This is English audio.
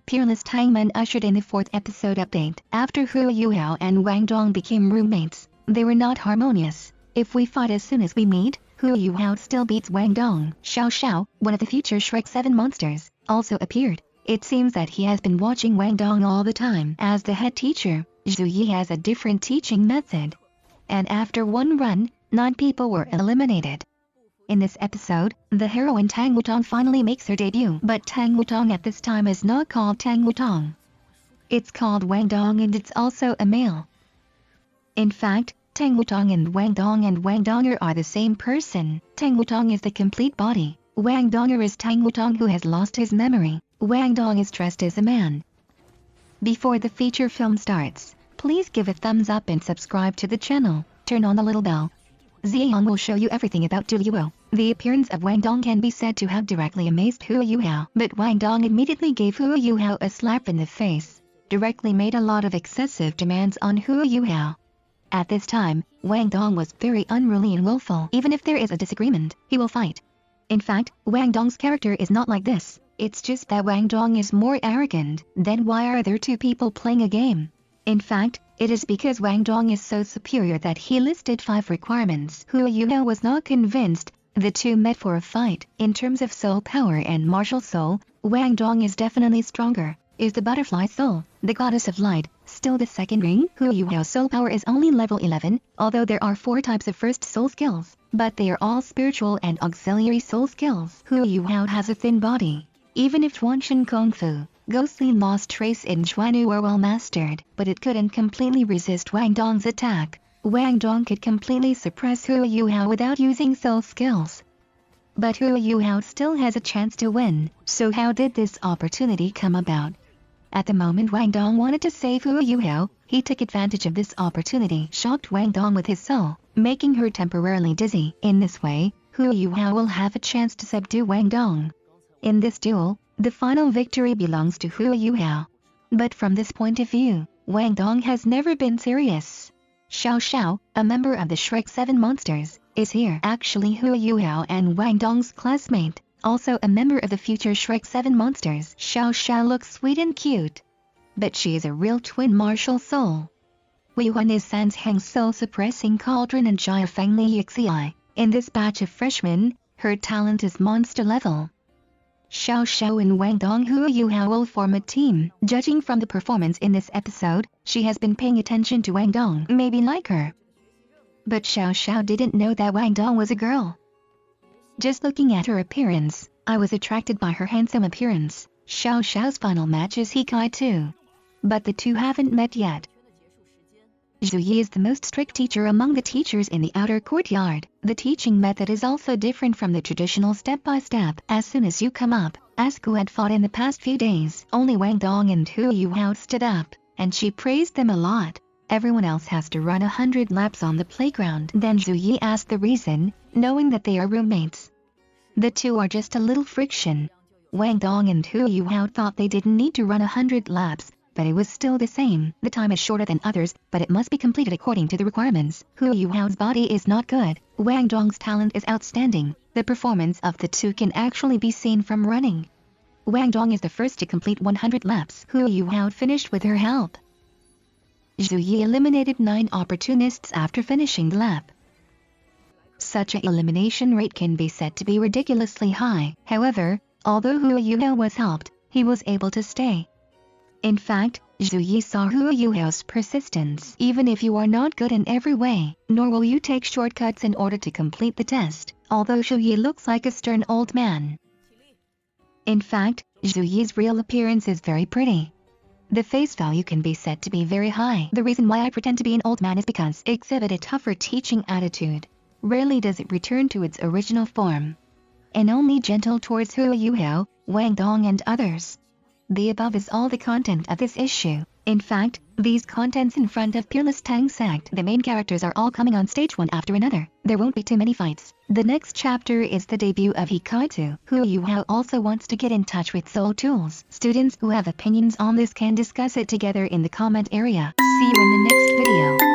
Peerless Tang ushered in the 4th episode update. After Huo Yuhao and Wang Dong became roommates, they were not harmonious. If we fight as soon as we meet, Huo Yuhao still beats Wang Dong. Xiao, one of the future Shrek 7 monsters, also appeared. It seems that he has been watching Wang Dong all the time. As the head teacher, Zhou has a different teaching method. And after one run, 9 people were eliminated. In this episode, the heroine Tang Wutong finally makes her debut. But Tang Wutong at this time is not called Tang Wutong. It's called Wang Dong, and it's also a male. In fact, Tang Wutong and Wang Donger are the same person. Tang Wutong is the complete body. Wang Donger is Tang Wutong who has lost his memory. Wang Dong is dressed as a man. Before the feature film starts, please give a thumbs up and subscribe to the channel. Turn on the little bell. Ziyang will show you everything about douluo. The appearance of Wang Dong can be said to have directly amazed Huo Yuhao. But Wang Dong immediately gave Huo Yuhao a slap in the face. Directly made a lot of excessive demands on Huo Yuhao. At this time, Wang Dong was very unruly and willful. Even if there is a disagreement, he will fight. In fact, Wang Dong's character is not like this. It's just that Wang Dong is more arrogant. Then why are there 2 people playing a game? In fact, it is because Wang Dong is so superior that he listed 5 requirements. Huo Yuhao was not convinced. The 2 met for a fight. In terms of soul power and martial soul, Wang Dong is definitely stronger. Is the butterfly soul, the goddess of light, still the second ring? Huo Yuhao's soul power is only level 11, although there are 4 types of first soul skills, but they are all spiritual and auxiliary soul skills. Huo Yuhao has a thin body. Even if Chuanshan Kung Fu, Ghostly Lost Trace in Xuanu were well mastered, but it couldn't completely resist Wang Dong's attack. Wang Dong could completely suppress Huo Yuhao without using soul skills. But Huo Yuhao still has a chance to win. So how did this opportunity come about? At the moment Wang Dong wanted to save Huo Yuhao, he took advantage of this opportunity, shocked Wang Dong with his soul, making her temporarily dizzy. In this way, Huo Yuhao will have a chance to subdue Wang Dong. In this duel, the final victory belongs to Huo Yuhao. But from this point of view, Wang Dong has never been serious. Xiao, a member of the Shrek 7 monsters, is here. Actually Huo Yuhao and Wang Dong's classmate, also a member of the future Shrek 7 monsters. Xiao looks sweet and cute. But she is a real twin martial soul. Weiyuan is Sans Heng's soul-suppressing cauldron and Jia Fengli Yixi. In this batch of freshmen, her talent is monster level. Xiao and Wang Dong Huo Yuhao will form a team. Judging from the performance in this episode, she has been paying attention to Wang Dong. Maybe like her. But Xiao didn't know that Wang Dong was a girl. Just looking at her appearance, I was attracted by her handsome appearance. Xiao's final match is Hikai too. But the 2 haven't met yet. Zhou is the most strict teacher among the teachers in the outer courtyard. The teaching method is also different from the traditional step-by-step. As soon as you come up, ask who had fought in the past few days. Only Wang Dong and Huo Yuhao stood up, and she praised them a lot. Everyone else has to run 100 laps on the playground. Then Zhou asked the reason, knowing that they are roommates. The 2 are just a little friction. Wang Dong and Huo Yuhao thought they didn't need to run 100 laps. But it was still the same. The time is shorter than others, but it must be completed according to the requirements. Huo Yuhao's body is not good. Wang Dong's talent is outstanding. The performance of the 2 can actually be seen from running. Wang Dong is the first to complete 100 laps. Huo Yuhao finished with her help. Zhou eliminated 9 opportunists after finishing the lap. Such an elimination rate can be said to be ridiculously high. However, although Huo Yuhao was helped, he was able to stay. In fact, Zhou saw Huo Yuhao's persistence. Even if you are not good in every way, nor will you take shortcuts in order to complete the test, although Zhou looks like a stern old man. In fact, Zhou's real appearance is very pretty. The face value can be said to be very high. The reason why I pretend to be an old man is because it exhibits a tougher teaching attitude. Rarely does it return to its original form. And only gentle towards Huo Yuhao, Wang Dong and others. The above is all the content of this issue. In fact, these contents in front of Peerless Tang Sect. The main characters are all coming on stage one after another. There won't be too many fights. The next chapter is the debut of Hikaitsu. Huo Yuhao also wants to get in touch with Soul Tools. Students who have opinions on this can discuss it together in the comment area. See you in the next video.